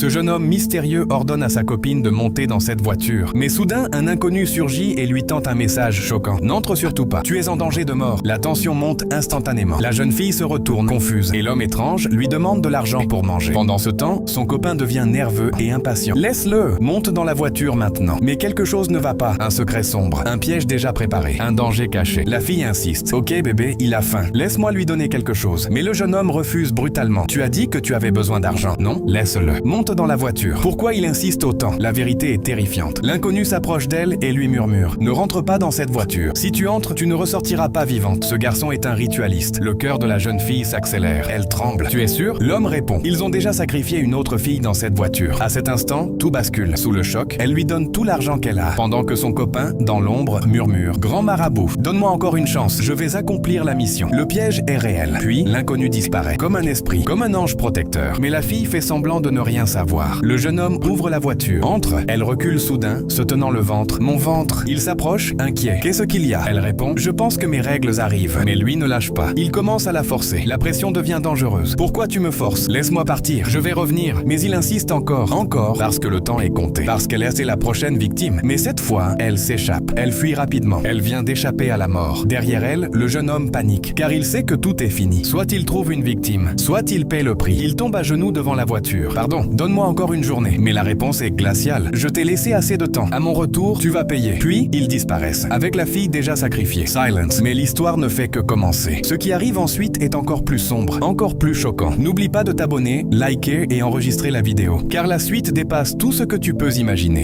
Ce jeune homme mystérieux ordonne à sa copine de monter dans cette voiture. Mais soudain, un inconnu surgit et lui tente un message choquant. N'entre surtout pas. Tu es en danger de mort. La tension monte instantanément. La jeune fille se retourne, confuse, et l'homme étrange lui demande de l'argent pour manger. Pendant ce temps, son copain devient nerveux et impatient. Laisse-le, monte dans la voiture maintenant. Mais quelque chose ne va pas. Un secret sombre, un piège déjà préparé, un danger caché. La fille insiste. Ok bébé, il a faim. Laisse-moi lui donner quelque chose. Mais le jeune homme refuse brutalement. Tu as dit que tu avais besoin d'argent, non? Laisse-le. Monte dans la voiture. Pourquoi il insiste autant? La vérité est terrifiante. L'inconnu s'approche d'elle et lui murmure. Ne rentre pas dans cette voiture. Si tu entres, tu ne ressortiras pas vivante. Ce garçon est un ritualiste. Le cœur de la jeune fille s'accélère. Elle tremble. Tu es sûr? L'homme répond. Ils ont déjà sacrifié une autre fille dans cette voiture. À cet instant, tout bascule. Sous le choc, elle lui donne tout l'argent qu'elle a. Pendant que son copain, dans l'ombre, murmure. Grand marabout, donne-moi encore une chance. Je vais accomplir la mission. Le piège est réel. Puis, l'inconnu disparaît. Comme un esprit. Comme un ange protecteur. Mais la fille fait semblant de ne rien savoir. Le jeune homme ouvre la voiture. Entre. Elle recule soudain, se tenant le ventre. Mon ventre. Il s'approche, inquiet. Qu'est-ce qu'il y a? Elle répond. Je pense que mes règles arrivent. Mais lui ne lâche pas. Il commence à la forcer. La pression devient dangereuse. Pourquoi tu me forces? Laisse-moi partir. Je vais revenir. Mais il insiste encore. Encore. Parce que le temps est compté. Parce qu'elle est la prochaine victime. Mais cette fois, elle s'échappe. Elle fuit rapidement. Elle vient d'échapper à la mort. Derrière elle, le jeune homme panique. Car il sait que tout est fini. Soit il trouve une victime. Soit il paie le prix. Il tombe à genoux devant la voiture. Pardon, donne-moi encore une journée. Mais la réponse est glaciale. Je t'ai laissé assez de temps. À mon retour, tu vas payer. Puis, ils disparaissent. Avec la fille déjà sacrifiée. Silence. Mais l'histoire ne fait que commencer. Ce qui arrive ensuite est encore plus sombre. Encore plus choquant. N'oublie pas de t'abonner, liker et enregistrer la vidéo. Car la suite dépasse tout ce que tu peux imaginer.